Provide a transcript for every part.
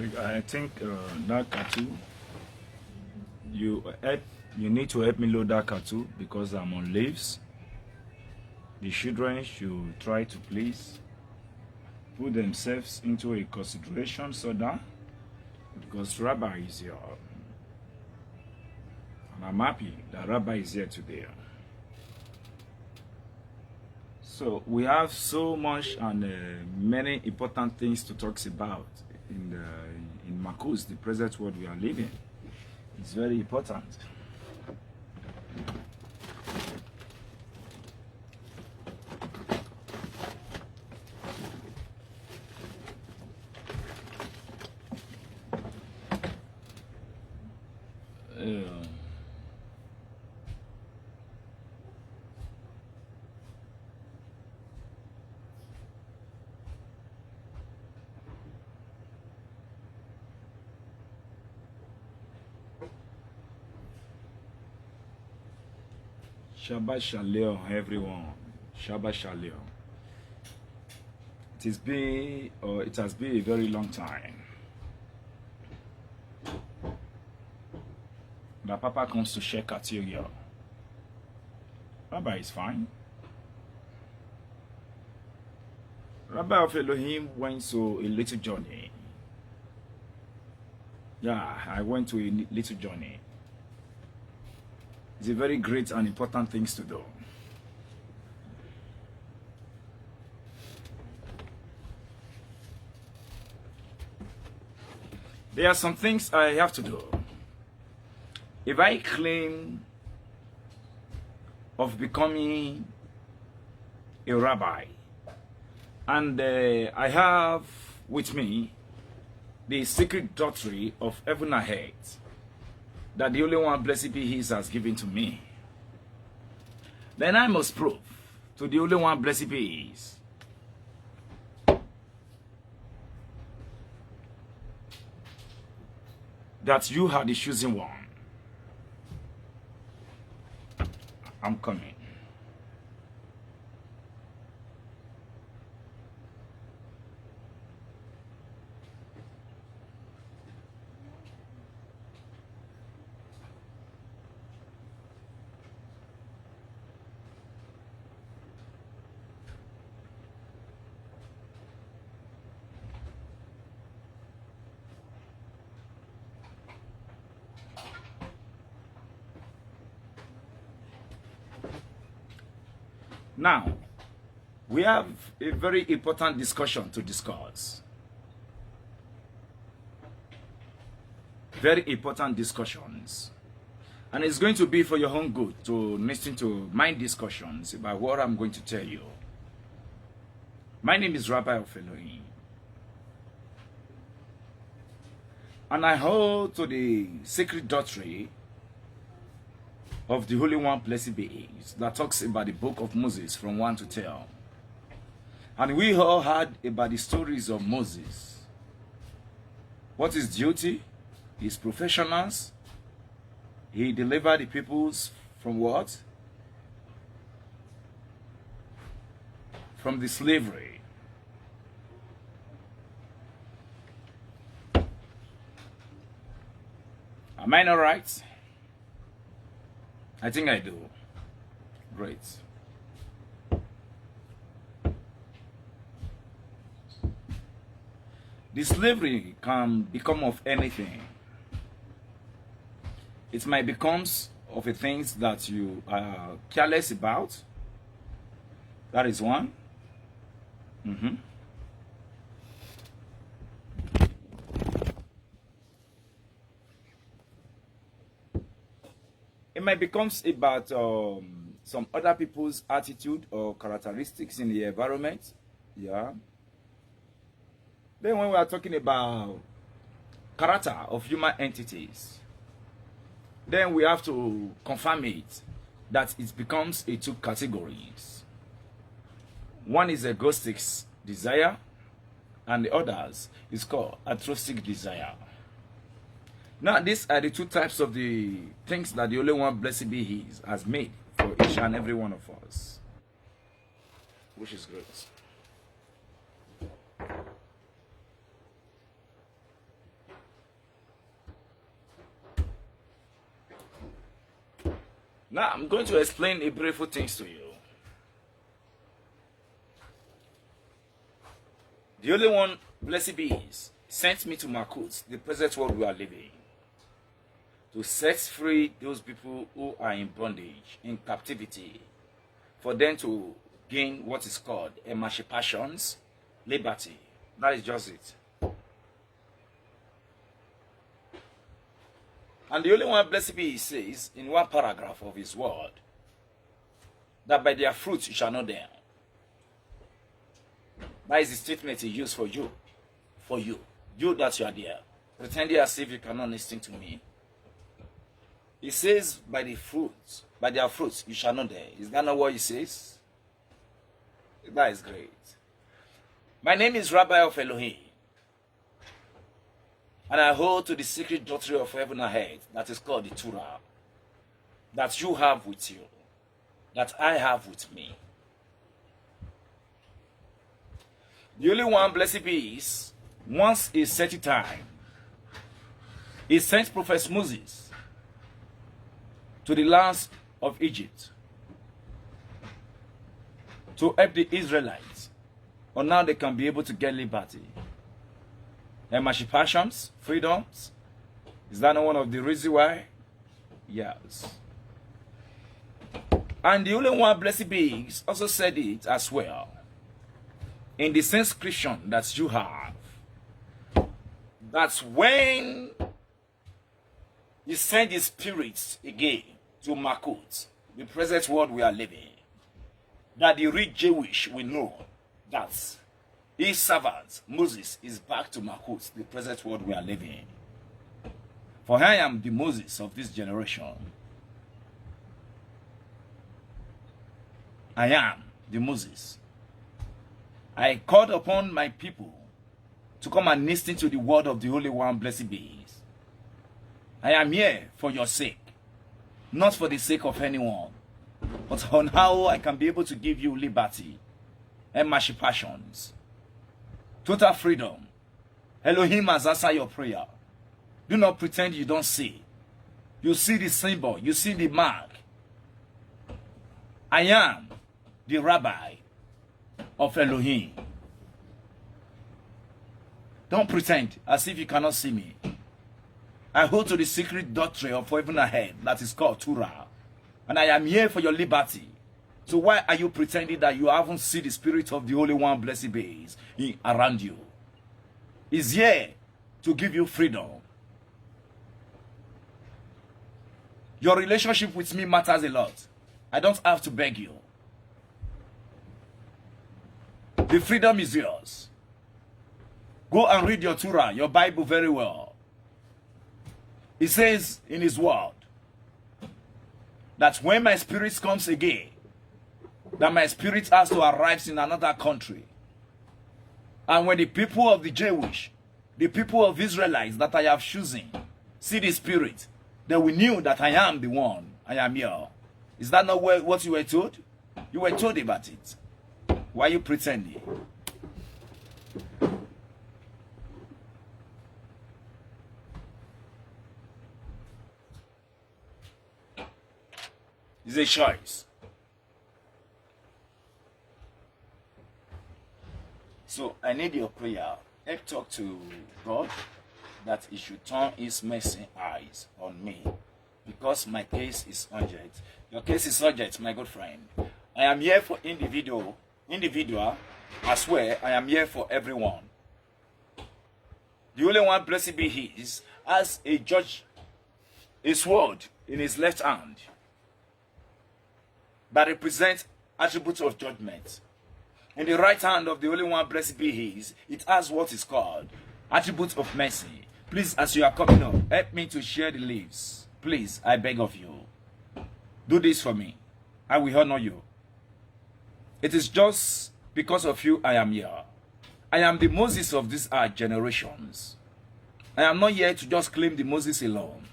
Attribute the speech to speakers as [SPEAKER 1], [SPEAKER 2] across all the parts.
[SPEAKER 1] I think that cartoon, you need to help me load that cartoon because I'm on leaves. The children should try to please put themselves into a consideration so that because Rabbi is here. And I'm happy that Rabbi is here today. So we have so much and many important things to talk about in Marcus, the present world we are living. It's very important. Shabbat Shalom, everyone. Shabbat Shalom. It has been a very long time that Papa comes to share Katiria. Rabbi is fine. Rabbi of Elohim went to a little journey. Yeah, I went to a little journey. It's a very great and important things to do. There are some things I have to do. If I claim of becoming a rabbi, and I have with me the secret doctrine of heaven and earth, that the only one blessed be He has given to me, then I must prove to the only one blessed be He that you are the chosen one. I'm coming. Now, we have a very important discussion to discuss. Very important discussions. And it's going to be for your own good to listen to my discussions about what I'm going to tell you. My name is Rabbi of Elohim. And I hold to the sacred doctrine of the Holy One, blessed be He, that talks about the book of Moses from 1 to 10. And we all heard about the stories of Moses. What is duty? His professionals. He delivered the peoples from what? From the slavery. Am I not right? I think I do. Great. The slavery can become of anything. It might become of the things that you are careless about. That is one. It might become about some other people's attitude or characteristics in the environment. Yeah. Then when we are talking about character of human entities, then we have to confirm it that it becomes a two categories. One is egoistic desire, and the others is called altruistic desire. Now, these are the two types of the things that the only one, blessed be He, has made for each and every one of us, which is great. Now I'm going to explain a beautiful things to you. The only one, blessed be His, sent me to Makut, the present world we are living, to set free those people who are in bondage, in captivity, for them to gain what is called emancipations, liberty. That is just it. And the only one, blessed be He, says in one paragraph of His word, that by their fruits you shall know them. That is the statement He used for you. For you. You that you are there. Pretending as if you cannot listen to me. He says, by their fruits you shall know them. Is that not what He says? That is great. My name is Rabbi of Elohim. And I hold to the secret doctrine of heaven and earth that is called the Torah. That you have with you. That I have with me. The only one, blessed be His, once a certain time, He sent Prophet Moses to the lands of Egypt to help the Israelites. Or now they can be able to get liberty. Emancipations, freedoms. Is that not one of the reasons why? Yes. And the only one, blessed be His, also said it as well. In the inscription that you have, that's when He sent His spirits again to Makut, the present world we are living, that the rich Jewish will know that His servant Moses is back to Makut, the present world we are living. For I am the Moses of this generation. I am the Moses. I called upon my people to come and listen to the word of the Holy One, blessed be His. I am here for your sake, not for the sake of anyone, but on how I can be able to give you liberty, emancipations, total freedom. Elohim has answered your prayer. Do not pretend you don't see. You see the symbol, you see the mark. I am the Rabbi of Elohim. Don't pretend as if you cannot see me. I hold to the secret doctrine of heaven and earth that is called Torah. And I am here for your liberty. So why are you pretending that you haven't seen the Spirit of the Holy One, blessed be He, around you? He's here to give you freedom. Your relationship with me matters a lot. I don't have to beg you. The freedom is yours. Go and read your Torah, your Bible very well. It says in His word that when my spirit comes again, that my spirit has to arrive in another country. And when the people of the Jewish, the people of Israelites that I have chosen, see the Spirit, they will know that I am the one. I am here. Is that not what you were told? You were told about it. Why are you pretending? It's a choice. So I need your prayer. Help talk to God that He should turn His mercy eyes on me, because my case is urgent. Your case is urgent, my good friend. I am here for individual as well. I am here for everyone. The only one, blessed be His, as a judge, His word in His left hand that represents attributes of judgment. In the right hand of the Holy One, blessed be His, it has what is called attributes of mercy. Please, as you are coming up, help me to share the leaves. Please, I beg of you. Do this for me. I will honor you. It is just because of you I am here. I am the Moses of these generations. I am not here to just claim the Moses alone.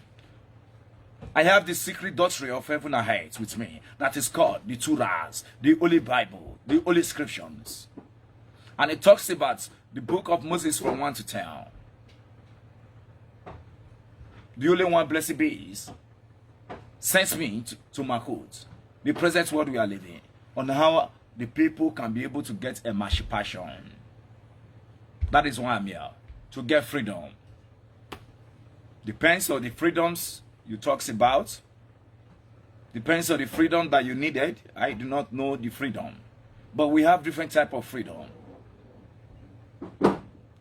[SPEAKER 1] I have the secret doctrine of heaven and earth with me that is called the Torahs, the Holy Bible, the Holy Scriptures. And it talks about the book of Moses from 1 to 10. The only one, blessed be His, sent me to Makut, the present world we are living, on how the people can be able to get emancipation. That is why I'm here, to get freedom. Depends on the freedoms you talks about. Depends on the freedom that you needed. I do not know the freedom. But we have different type of freedom.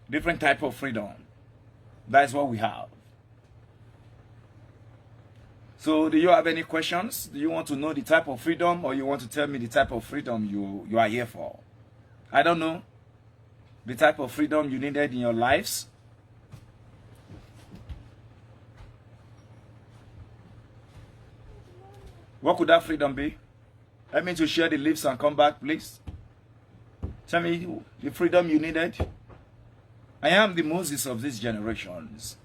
[SPEAKER 1] Different type of freedom. That is what we have. So do you have any questions? Do you want to know the type of freedom, or you want to tell me the type of freedom you are here for? I don't know. The type of freedom you needed in your lives. What could that freedom be? Let me to share the leaves and come back, please. Tell me the freedom you needed. I am the Moses of these generations.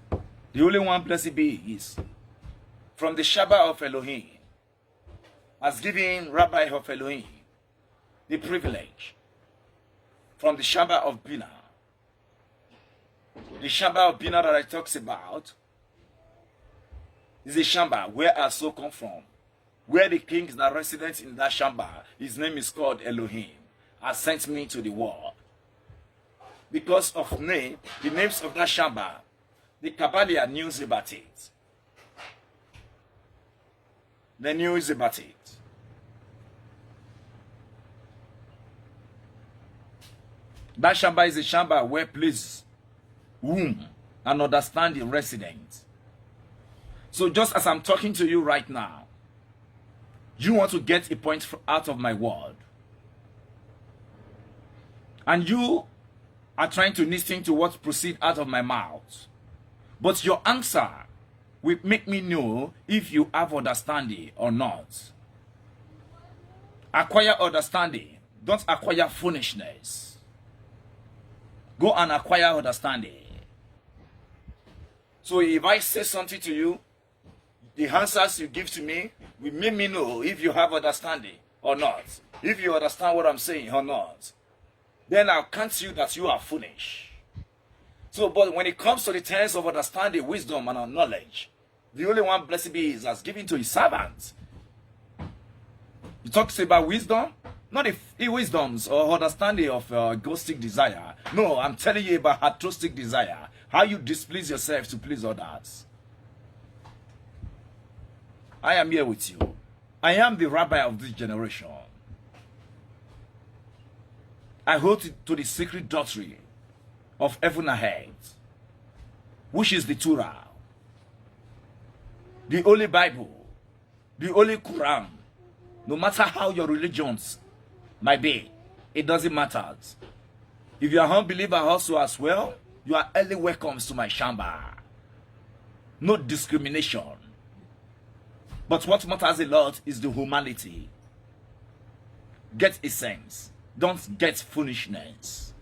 [SPEAKER 1] The only one, blessed be, is from the Rabbi of Elohim, has given Rabbi of Elohim the privilege from the Rabbi of Bina. The Rabbi of Bina that I talks about is the Shamba where I so come from, where the kings that resident in that Shamba, his name is called Elohim, has sent me to the world. Because of the names of that Shamba, the Kabbalah knew about it. They knew about it. That Shamba is a Shamba where place, womb, and understanding resident. So just as I'm talking to you right now, you want to get a point out of my word. And you are trying to listen to what proceeds out of my mouth. But your answer will make me know if you have understanding or not. Acquire understanding. Don't acquire foolishness. Go and acquire understanding. So if I say something to you, the answers you give to me will make me know if you have understanding or not. If you understand what I'm saying or not. Then I'll count you that you are foolish. So, but when it comes to the terms of understanding, wisdom, and knowledge, the only one, blessed be, is as given to his servants. You talk about wisdom, not the wisdoms or understanding of egoistic desire. No, I'm telling you about altruistic desire. How you displease yourself to please others. I am here with you. I am the rabbi of this generation. I hold to the secret doctrine of heaven and earth, which is the Torah, the Holy Bible, the Holy Quran. No matter how your religions might be, it doesn't matter. If you are an unbeliever also as well, you are early welcomes to my Shamba. No discrimination. But what matters a lot is the humanity. Get a sense. Don't get foolishness.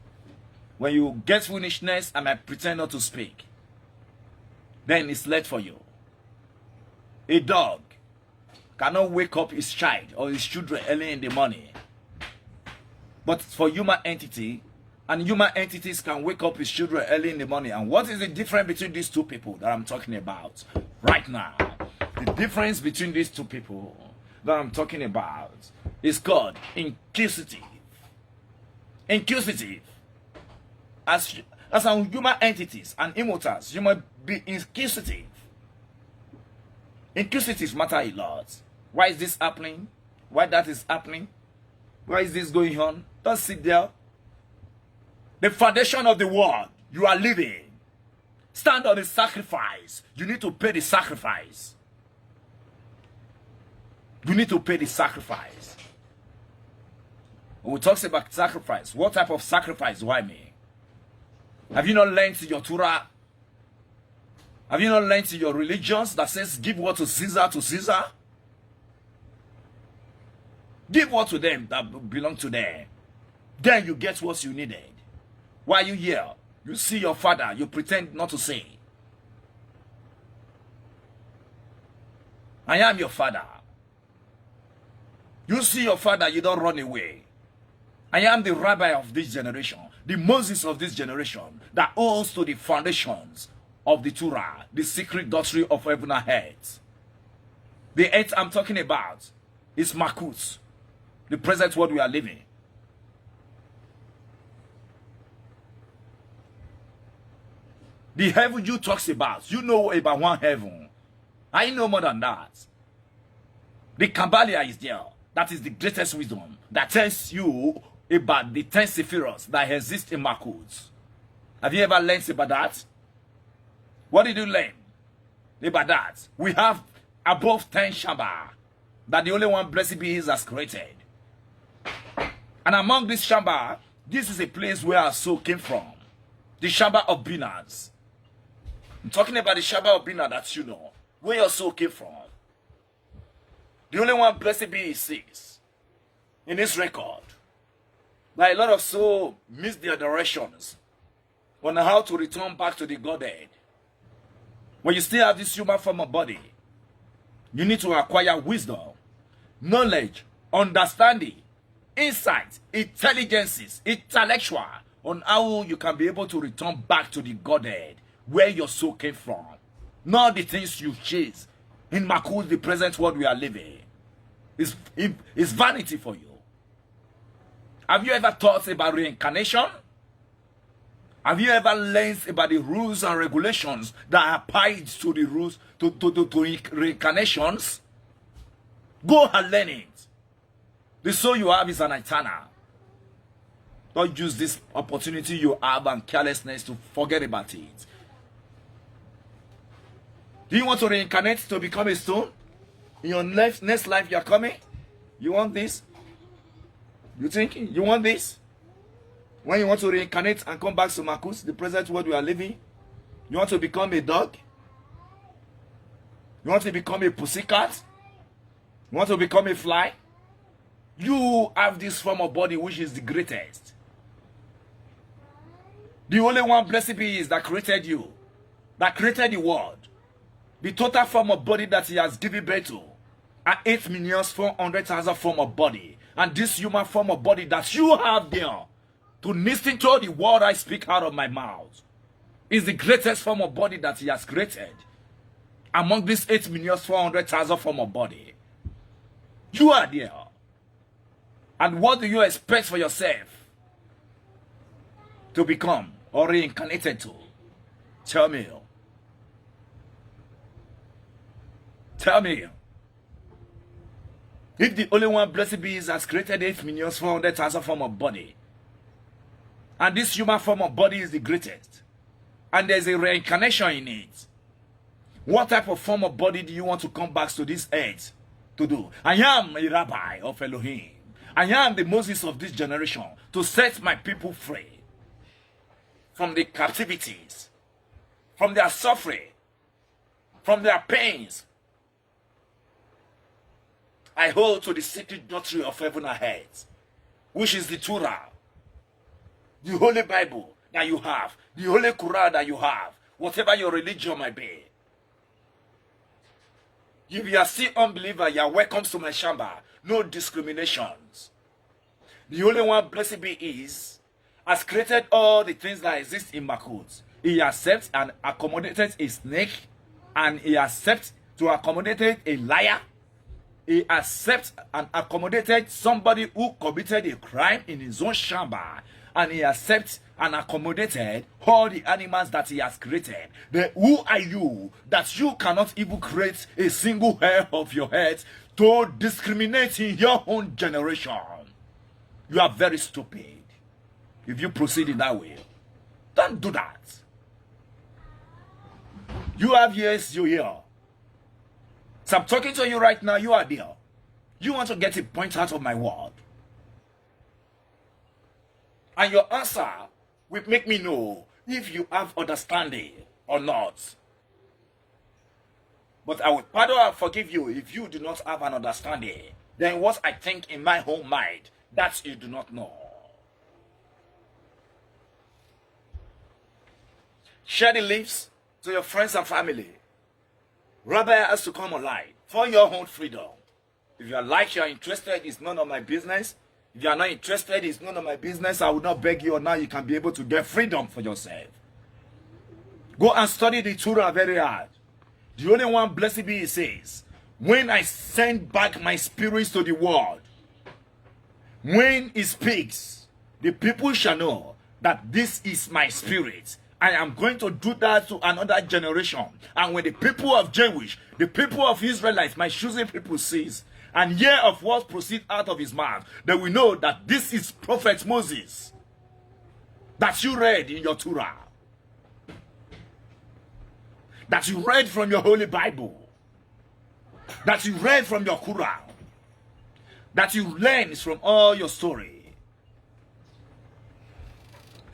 [SPEAKER 1] When you get foolishness and I pretend not to speak, then it's late for you. A dog cannot wake up his child or his children early in the morning. But for human entity, and human entities can wake up his children early in the morning. And what is the difference between these two people that I'm talking about right now? The difference between these two people that I'm talking about is called inquisitive. Inquisitive. As human entities and immortals, you must be inquisitive. Inquisitive matter a lot. Why is this happening? Why that is happening? Why is this going on? Don't sit there. The foundation of the world you are living. Stand on the sacrifice. You need to pay the sacrifice. You need to pay the sacrifice. When we talk about sacrifice, what type of sacrifice do I mean? Have you not learned your Torah? Have you not learned your religions that says give what to Caesar to Caesar? Give what to them that belong to them. Then you get what you needed. While you here, you see your father, you pretend not to say. I am your father. You see your father, you don't run away. I am the rabbi of this generation, the Moses of this generation, that holds to the foundations of the Torah, the secret doctrine of heaven and earth. The earth I'm talking about is Makut, the present world we are living. The heaven you talks about, you know about one heaven. I know more than that. The Kabbalah is there. That is the greatest wisdom that tells you about the 10 Sephiroths that exist in Makut. Have you ever learned about that? What did you learn about that? We have above 10 Shamba that the only one blessed be is has created. And among this Shamba, this is a place where our soul came from. The Shamba of Binas. I'm talking about the Shamba of Bina that you know, where your soul came from. The only one blessed be is in this record. Like a lot of souls miss their directions on how to return back to the Godhead. When you still have this human form of body, you need to acquire wisdom, knowledge, understanding, insight, intelligences, intellectual on how you can be able to return back to the Godhead where your soul came from. Not the things you chase in Makut, the present world we are living. It's vanity for you. Have you ever thought about reincarnation? Have you ever learned about the rules and regulations that applied to the rules to reincarnations? Go and learn it. The soul you have is an eternal. Don't use this opportunity you have and carelessness to forget about it. Do you want to reincarnate to become a stone? In your next life you are coming? You want this? You think you want this? When you want to reincarnate and come back to Makut, the present world we are living, you want to become a dog? You want to become a pussycat? You want to become a fly? You have this form of body which is the greatest. The only one blessed be is that created you, that created the world. The total form of body that he has given birth to are 8,400,000 form of body. And this human form of body that you have there to listen to the word I speak out of my mouth is the greatest form of body that he has created among these 8,400,000 form of body. You are there. And what do you expect for yourself to become or reincarnated to? Tell me. Tell me. If the only one blessed be is has created 8,400,000 form of body, and this human form of body is the greatest, and there's a reincarnation in it, what type of form of body do you want to come back to this earth to do? I am a Rabbi of Elohim. I am the Moses of this generation to set my people free from the captivities, from their suffering, from their pains. I hold to the secret doctrine of heaven and earth, which is the Torah, the Holy Bible that you have, the Holy Quran that you have, whatever your religion might be. If you are still unbeliever, you are welcome to my Shamba. No discriminations. The only one blessed be is has created all the things that exist in Makut. He accepts and accommodated a snake, and he accepts to accommodate a liar. He accepts and accommodated somebody who committed a crime in his own Shamba, and he accepts and accommodated all the animals that he has created. Then who are you that you cannot even create a single hair of your head to discriminate in your own generation? You are very stupid if you proceed in that way. Don't do that. You have ears, you hear. So I'm talking to you right now, you are there. You want to get a point out of my word. And your answer will make me know if you have understanding or not. But I will pardon and forgive you if you do not have an understanding. Then what I think in my own mind, that you do not know. Share the links to your friends and family. Rabbi has to come online for your own freedom. If you are like, you are interested, it's none of my business. If you are not interested, it's none of my business. I will not beg you, or now you can be able to get freedom for yourself. Go and study the Torah very hard. The only one blessed be, it says, When I send back my spirits to the world, when it speaks, the people shall know that this is my spirit. I am going to do that to another generation. And when the people of Jewish, the people of Israelites, my chosen people sees and hear of what proceeds out of his mouth, they will know that this is Prophet Moses that you read in your Torah, that you read from your Holy Bible, that you read from your Quran, that you learned from all your story.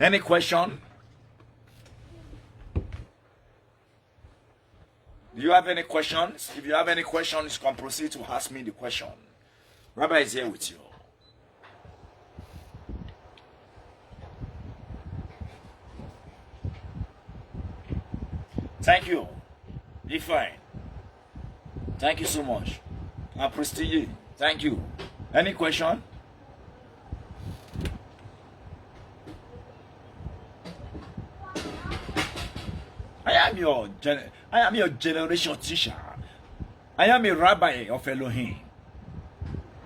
[SPEAKER 1] Any question? Do you have any questions? If you have any questions, you can proceed to ask me the question. Rabbi is here with you. Thank you. Be fine. Thank you so much. And Prestige, thank you. Any question? I am your generation teacher. I am a Rabbi of Elohim.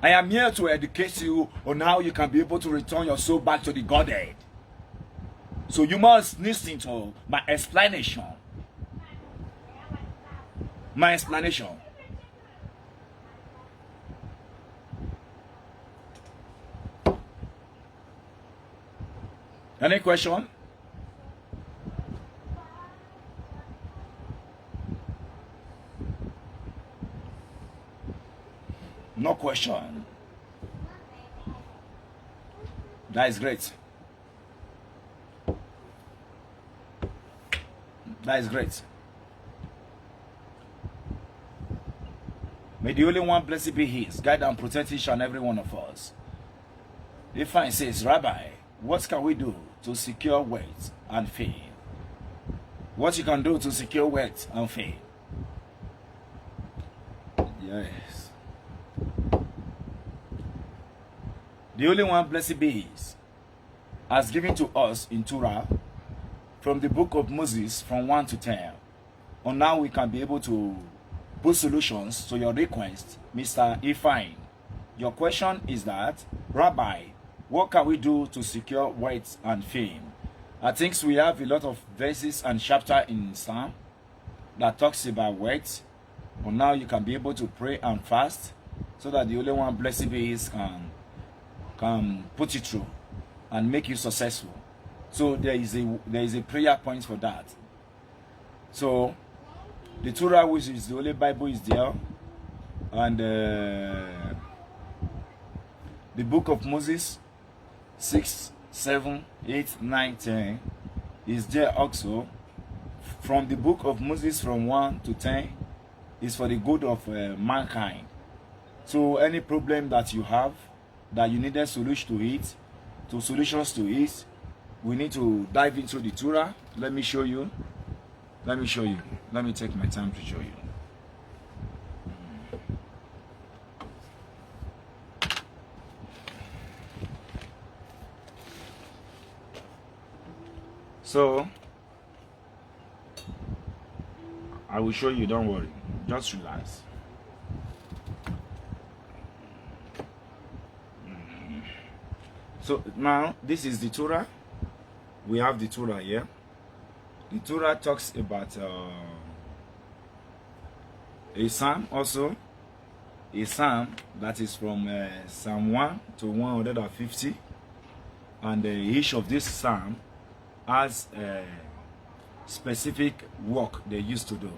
[SPEAKER 1] I am here to educate you on how you can be able to return your soul back to the Godhead. So you must listen to my explanation. My explanation. Any question? No question. That is great. That is great. May the only one blessed be his, guide and protect each and every one of us. If I says, Rabbi, what can we do to secure wealth and fame? What you can do to secure wealth and fame? Yes. The only one blessed be his has given to us in Torah from the book of Moses from 1 to 10. On now we can be able to put solutions to your request, Mr. Ifine. Your question is that, Rabbi, what can we do to secure wealth and fame? I think we have a lot of verses and chapter in Islam that talks about wealth. On now you can be able to pray and fast so that the only one blessed be his can put you through and make you successful. So there is a prayer point for that. So the Torah, which is the Holy Bible, is there, and the book of Moses 6, 7, 8, 9, 10 is there also. From the book of Moses from 1 to 10 is for the good of mankind. So any problem that you have that you needed solutions to it, we need to dive into the Torah. Let me show you. Let me take my time to show you. So I will show you, don't worry. Just relax. So now this is the Torah. We have the Torah here. The Torah talks about a psalm also. A psalm that is from Psalm 1 to 150. And each of this psalm has specific work they used to do.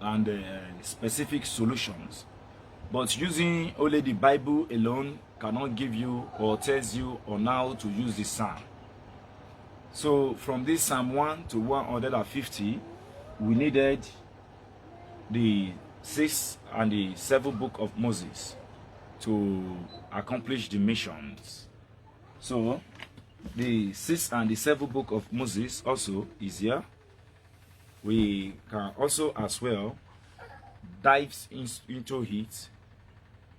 [SPEAKER 1] And specific solutions. But using only the Bible alone cannot give you or tells you on how to use this psalm. So from this Psalm 1 to 150, we needed the 6th and the 7th book of Moses to accomplish the missions. So the 6th and the 7th book of Moses also is here. We can also as well dive into it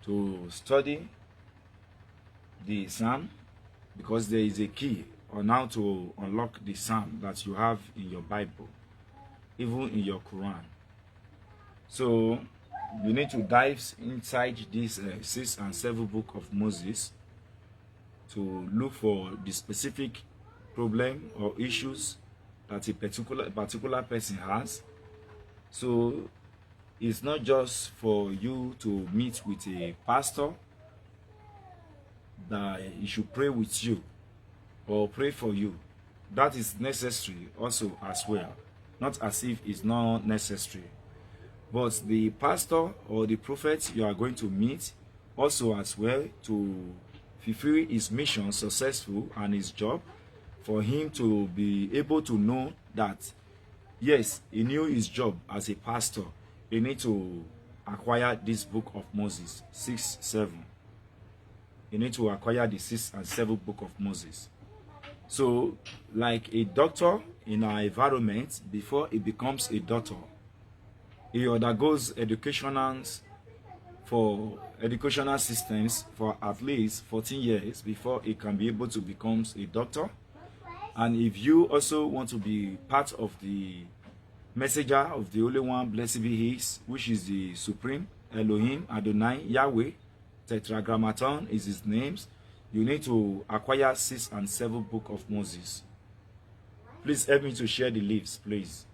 [SPEAKER 1] to study the psalm, because there is a key on how to unlock the psalm that you have in your Bible, even in your Quran. So you need to dive inside this 6 and 7 book of Moses to look for the specific problem or issues that a particular person has. So it's not just for you to meet with a pastor that he should pray with you or pray for you. That is necessary also as well, not as if it's not necessary. But the pastor or the prophet you are going to meet also as well, to fulfill his mission successful and his job, for him to be able to know that yes, he knew his job as a pastor, he need to acquire this book of Moses 6, 7. You need to acquire the 6 and 7 book of Moses. So like a doctor in our environment, before he becomes a doctor, he undergoes educational systems for at least 14 years before he can be able to become a doctor. And if you also want to be part of the messenger of the Holy One, blessed be He, which is the Supreme Elohim, Adonai, Yahweh, Tetragrammaton is his names, you need to acquire 6 and 7 book of Moses. Please help me to share the leaves, please.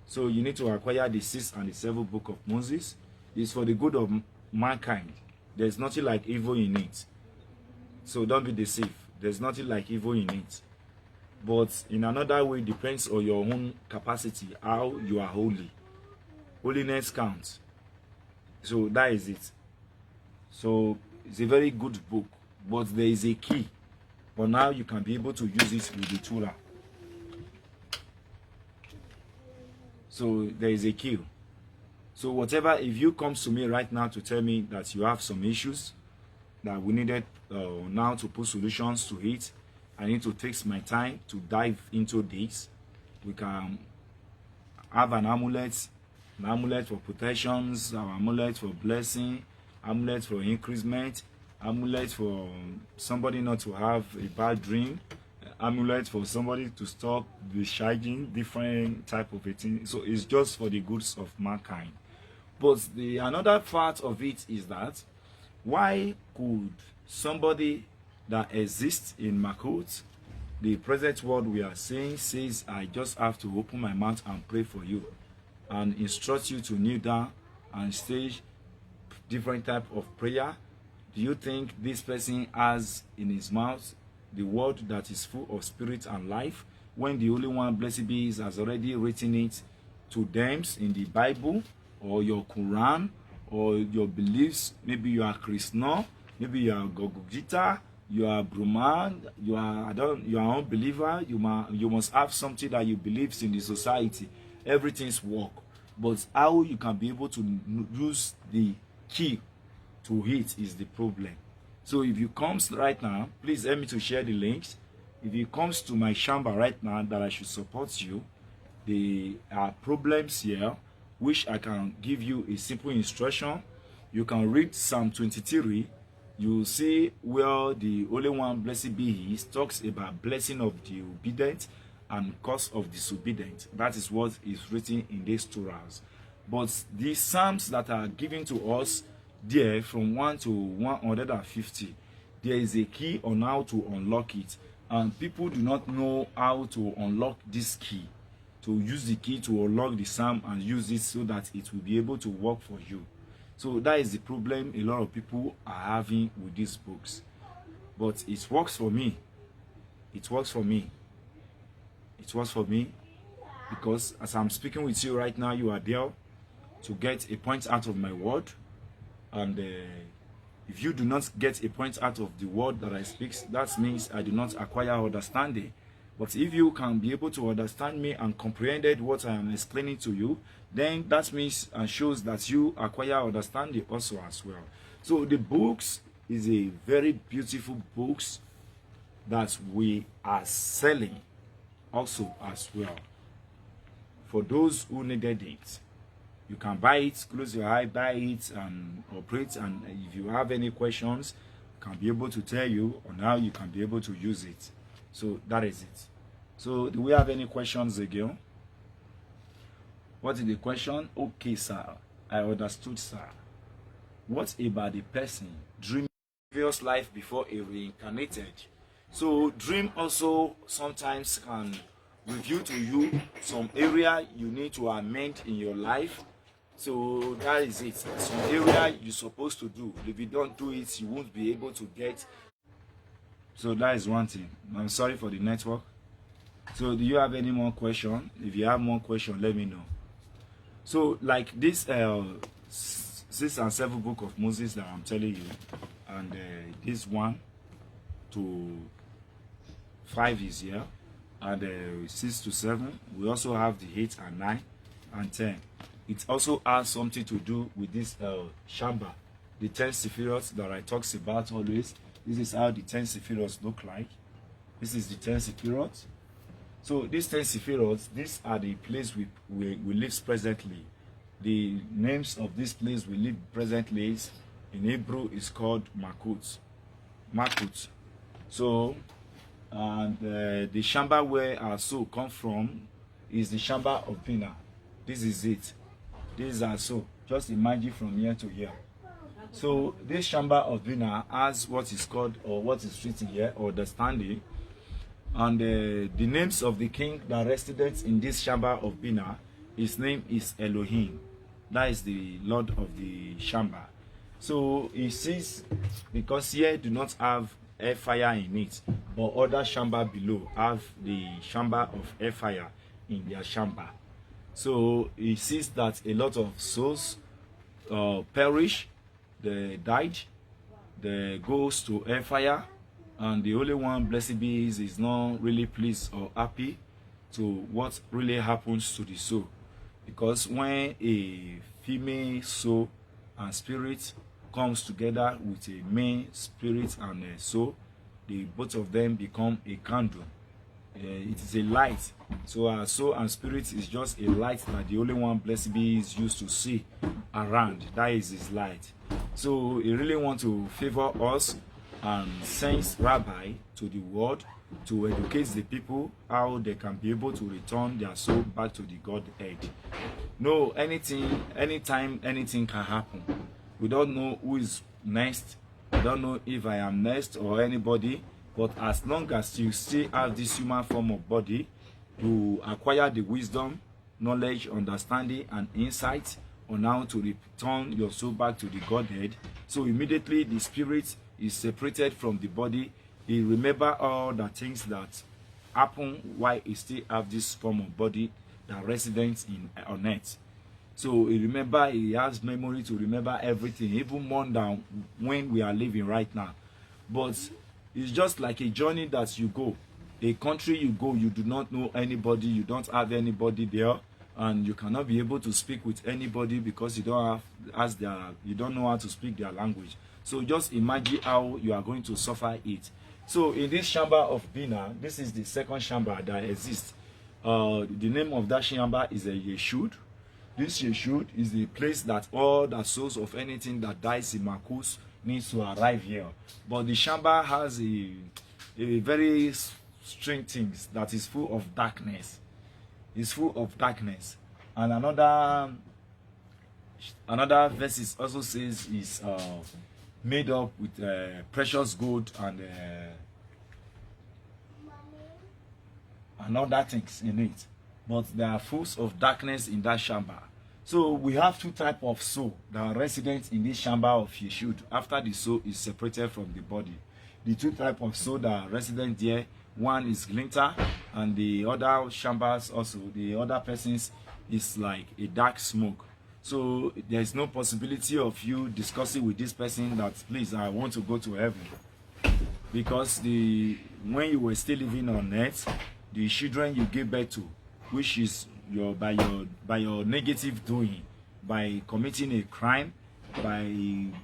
[SPEAKER 1] So you need to acquire the 6 and the 7 book of Moses. It's for the good of mankind. There's nothing like evil in it. So don't be deceived. There's nothing like evil in it. But in another way, depends on your own capacity, how you are holy. Holiness counts. So that is it. So it's a very good book, but there is a key. But now you can be able to use it with the Torah. So there is a key. So whatever, if you come to me right now to tell me that you have some issues that we needed now to put solutions to it, I need to take my time to dive into this. We can have an amulet for protections, our amulet for blessing, amulet for increasement, amulet for somebody not to have a bad dream, amulet for somebody to stop the shining, different type of a thing. So it's just for the goods of mankind. But the another part of it is that why could somebody that exists in Makot, the present world we are saying, says I just have to open my mouth and pray for you and instruct you to kneel down and stage different type of prayer? Do you think this person has in his mouth the word that is full of spirit and life, when the Holy One, blessed be, has already written it to them in the Bible or your Quran or your beliefs? Maybe you are Krishna, maybe you are Gogogita, you are Brahman, you are unbeliever. You must have something that you believe in the society. Everything's work, but how you can be able to use the key to it is the problem. So if you comes right now, please help me to share the links. If you comes to my chamber right now that I should support you, there are problems here which I can give you a simple instruction. You can read Psalm 23. You will see where the Holy One, blessed be He, talks about blessing of the obedient and curse of disobedient. That is what is written in these Torahs. But the Psalms that are given to us there from 1 to 150, there is a key on how to unlock it. And people do not know how to unlock this key, to use the key to unlock the Psalm and use it so that it will be able to work for you. So that is the problem a lot of people are having with these books. But it works for me. It works for me. It works for me because as I'm speaking with you right now, you are there to get a point out of my word. And if you do not get a point out of the word that I speak, that means I do not acquire understanding. But if you can be able to understand me and comprehended what I am explaining to you, then that means and shows that you acquire understanding also as well. So the books is a very beautiful books that we are selling also as well. For those who needed it, you can buy it, close your eye, buy it and operate. And if you have any questions, I can be able to tell you on how you can be able to use it. So that is it. So do we have any questions again? What is the question? Okay, sir. I understood, sir. What about the person dreaming previous life before he reincarnated? So dream also sometimes can reveal to you some area you need to amend in your life. So that is it. Some area you're supposed to do. If you don't do it, you won't be able to get. So that is one thing. I'm sorry for the network. So do you have any more question? If you have more question, let me know. So like this 6 and 7 book of Moses that I'm telling you, and this 1 to 5 is here, and 6 to 7. We also have the 8 and 9 and 10. It also has something to do with this Shamba, the 10 Sephiroth that I talk about always. This is how the 10 Sephiroth look like. This is the 10 Sephiroth. So these 10 Sephiroth, these are the place we live presently. The names of this place we live presently is, in Hebrew is called Makut. Makut. So, and the Shamba where our soul come from is the Shamba of Bina. This is it. This is our soul. Just imagine from here to here. So this Shamba of Bina has what is called, or what is written here, understanding. And the names of the king that resided in this Shamba of Bina, his name is Elohim. That is the Lord of the Shamba. So he says, because here do not have air fire in it, but other Shamba below have the Shamba of air fire in their Shamba. So he sees that a lot of souls perish, they died, they goes to air fire, and the only one, blessed be, is not really pleased or happy to what really happens to the soul. Because when a female soul and spirit comes together with a male spirit and a soul, the both of them become a candle. It is a light. So our soul and spirit is just a light that the only one, blessed be, is used to see around. That is his light. So he really wants to favor us and sends Rabbi to the world to educate the people how they can be able to return their soul back to the Godhead. No, anytime anything can happen. We don't know who is next. I don't know if I am next or anybody, but as long as you still have this human form of body, to acquire the wisdom, knowledge, understanding, and insight on how to return your soul back to the Godhead. So immediately the spirit is separated from the body. He remember all the things that happen while he still have this form of body that residents on earth. So he remember, he has memory to remember everything, even more than when we are living right now. But it's just like a journey that you go, a country you go, you do not know anybody, you don't have anybody there, and you cannot be able to speak with anybody because you don't you don't know how to speak their language. So just imagine how you are going to suffer it. So in this Shamba of Bina, this is the second Shamba that exists. The name of that Shamba is a Yeshud. This Yeshud is the place that all the souls of anything that dies in Makus needs to arrive here. But the Shamba has a very strange things that is full of darkness. It's full of darkness. And another verse also says is made up with precious gold and other things in it. But there are full of darkness in that Shamba. So we have two types of soul that are resident in this Shamba of Yeshud after the soul is separated from the body. The two types of soul that are resident there, one is glinter, and the other Shambas also, the other persons is like a dark smoke. So there is no possibility of you discussing with this person that, please, I want to go to heaven. Because when you were still living on earth, the children you gave birth to, which is by your negative doing, by committing a crime, by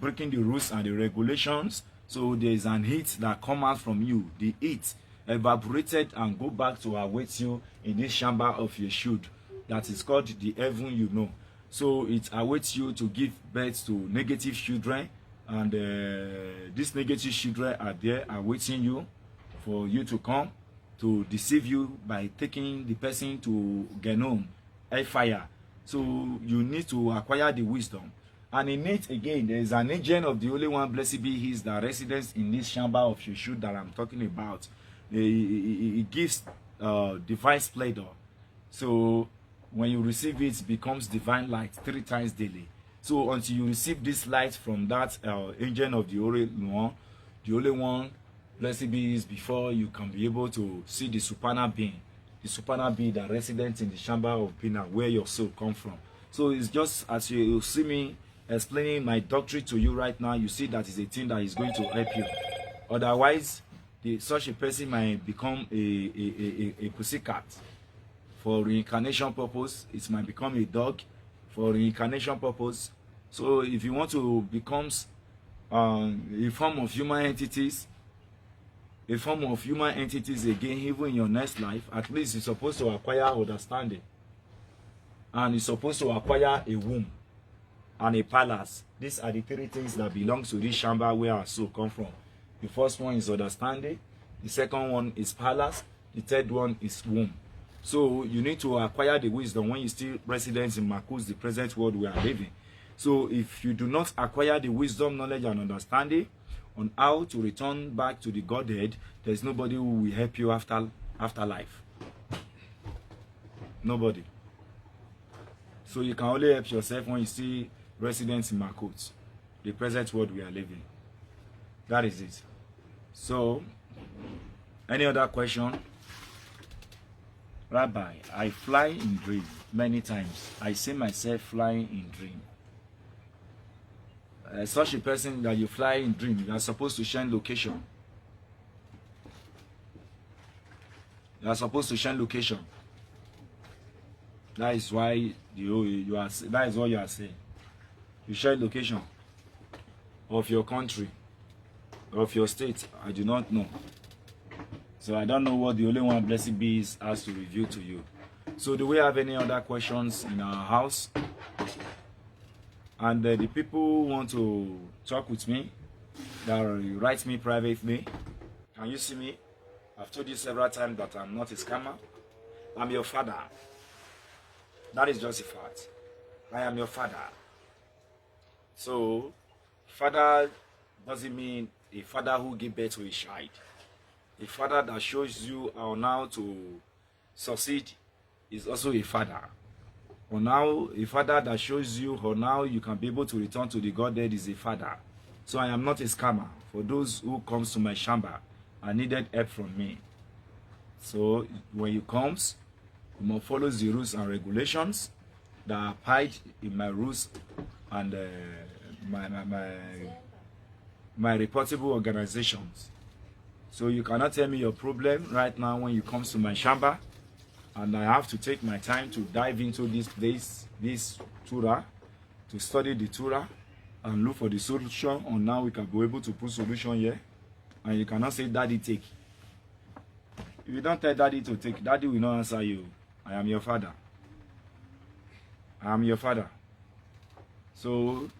[SPEAKER 1] breaking the rules and the regulations, so there is an heat that come out from you. The heat evaporated and go back to await you in this Shamba of Yeshud that is called the heaven you know. So it awaits you to give birth to negative children, and these negative children are there awaiting you for you to come to deceive you by taking the person to Genom, hellfire, So you need to acquire the wisdom. And in it, again, there is an agent of the Holy One, blessed be He, that residence in this chamber of Shushu that I'm talking about. It gives divine splendor. So when you receive it, it becomes divine light 3 times daily. So until you receive this light from that agent of the Holy One, blessed be He, before you can be able to see the supernal being. The supernal being that resident in the chamber of Bina, where your soul comes from. So it's just as you see me explaining my doctrine to you right now, you see that is a thing that is going to help you. Otherwise, such a person might become a pussycat for reincarnation purpose. It might become a dog for reincarnation purpose. So if you want to become a form of human entities, again, even in your next life, at least you're supposed to acquire understanding. And you're supposed to acquire a womb and a palace. These are the 3 things that belong to this chamber where our soul come from. The first one is understanding. The second one is palace. The third one is womb. So you need to acquire the wisdom when you still resident in Marcus, the present world we are living. So if you do not acquire the wisdom, knowledge, and understanding on how to return back to the Godhead, there's nobody who will help you after life. Nobody. So you can only help yourself when you see residents in Makot, the present world we are living. That is it. So, any other question? Rabbi, I fly in dream many times. I see myself flying in dream. Such a person that you fly in dream, you are supposed to change location. You are supposed to change location. That is why that is what you are saying. You share location of your country, of your state. I do not know. So I don't know what the Holy One, blessed be, has to reveal to you. So do we have any other questions in our house? And the people who want to talk with me, that write me privately. Can you see me? I've told you several times that I'm not a scammer. I'm your father. That is just a fact. I am your father. So, father doesn't mean a father who gives birth to a child. A father that shows you how now to succeed is also a father. Or now, a father that shows you how now you can be able to return to the Godhead is a father. So I am not a scammer. For those who comes to my chamber and needed help from me. So when you comes, you must follow the rules and regulations that are applied in my rules and my reportable organizations. So you cannot tell me your problem right now when you come to my chamber, and I have to take my time to dive into this place, this Torah, to study the Torah and look for the solution. And now we can be able to put solution here, and you cannot say, "Daddy, take." If you don't tell Daddy to take, Daddy will not answer you. I am your father. I am your father. So,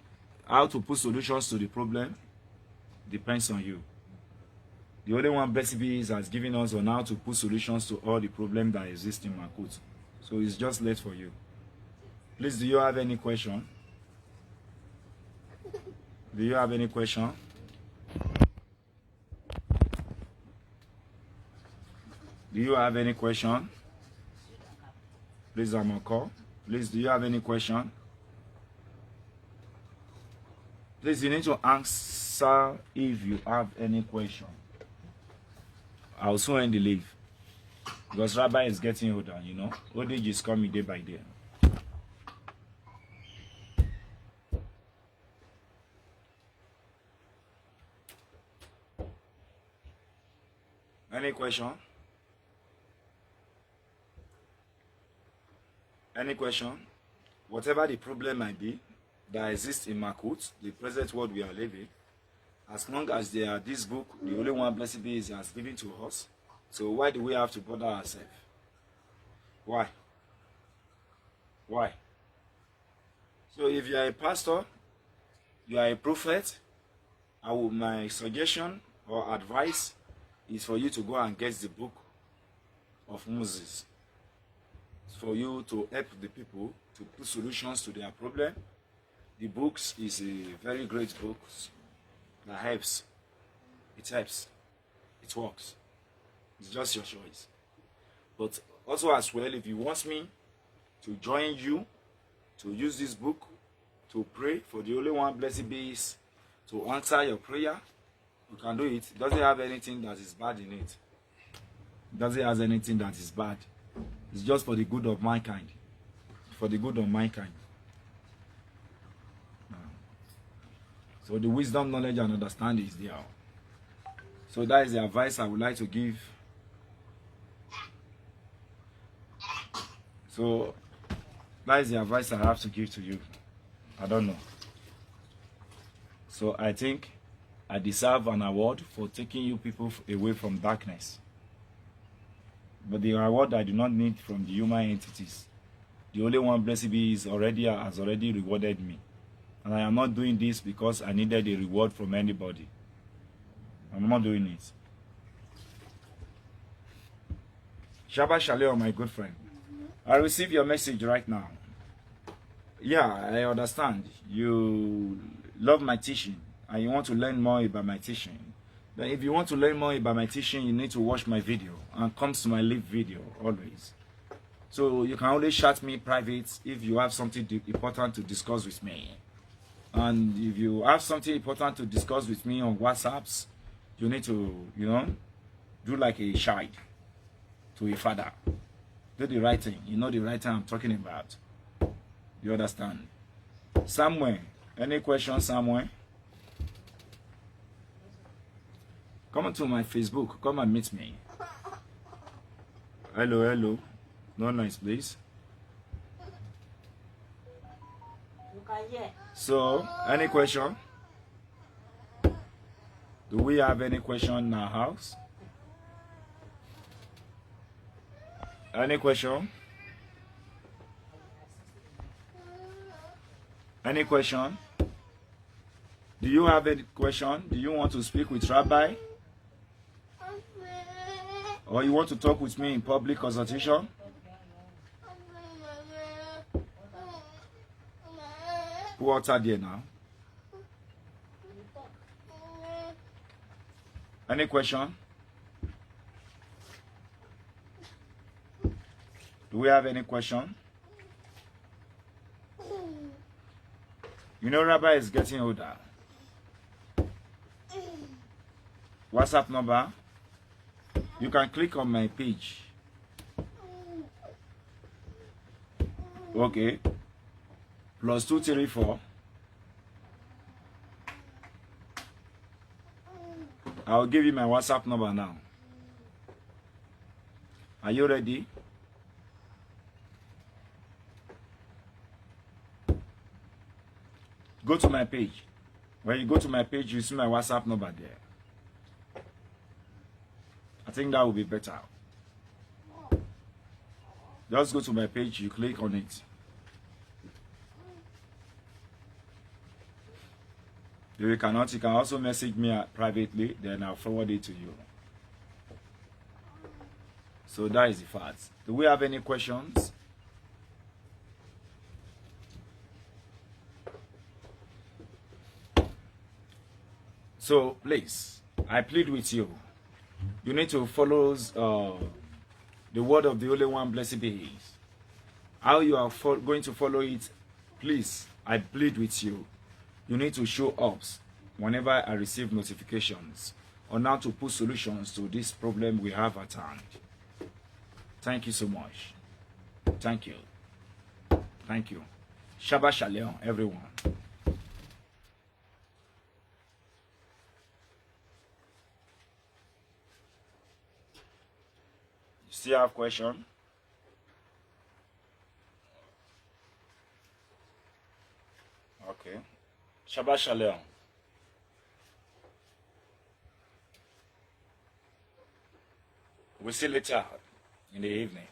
[SPEAKER 1] how to put solutions to the problem depends on you. The Holy One, blessed be, has given us on how to put solutions to all the problems that exist in Makut. So it's just late for you. Please, do you have any question? Do you have any question? Do you have any question? Please, I'm on call. Please, do you have any question? Please, you need to answer if you have any question. I'll soon end the leave. Because Rabbi is getting older, you know. Old age is coming day by day. Any question? Any question? Whatever the problem might be that exists in Makut, the present world we are living, as long as there are this book, the Holy One, blessed be, has given to us. So why do we have to bother ourselves? Why? Why? So if you are a pastor, you are a prophet, my suggestion or advice is for you to go and get the book of Moses. for you to help the people to put solutions to their problem. The books is a very great book that helps. It helps. It works. It's just your choice. But also as well, if you want me to join you to use this book to pray for the Holy One, blessed be His, to answer your prayer, you can do it. It doesn't have anything that is bad in it. It doesn't have anything that is bad. It's just for the good of mankind. For the good of mankind. So the wisdom, knowledge, and understanding is there. So that is the advice I would like to give. So that is the advice I have to give to you. I don't know. So I think I deserve an award for taking you people away from darkness. But the reward I do not need from the human entities. The Holy One, blessed be, has already rewarded me. And I am not doing this because I needed a reward from anybody. I'm not doing it. Shabbat Shalom, my good friend. I receive your message right now. Yeah, I understand. You love my teaching and you want to learn more about my teaching. Then if you want to learn more about my teaching, you need to watch my video and come to my live video always. So you can always chat me private if you have something important to discuss with me. And if you have something important to discuss with me on WhatsApps, you need to, do like a child to a father. Do the right thing. You know the right thing I'm talking about. You understand? Somewhere. Any questions somewhere? Come to my Facebook. Come and meet me. Hello. No noise, please. So, any question? Do we have any question in our house? Any question? Any question? Do you have any question? Do you want to speak with Rabbi? Or you want to talk with me in public consultation? Put water there now. Any question? Do we have any question? You know, Rabbi is getting older. WhatsApp number. You can click on my page. Okay. +234. I'll give you my WhatsApp number now. Are you ready? Go to my page. When you go to my page, you see my WhatsApp number there. I think that will be better. Just go to my page, you click on it. If you cannot, you can also message me privately, then I'll forward it to you. So that is the fact. Do we have any questions? So please, I plead with you. You need to follow the word of the Holy One, blessed be He. How you are going to follow it, please, I plead with you. You need to show up whenever I receive notifications on how to put solutions to this problem we have at hand. Thank you so much. Thank you. Thank you. Shabbat Shalom, everyone. Still have question? Okay. Shabbat Shalom. We'll see you later in the evening.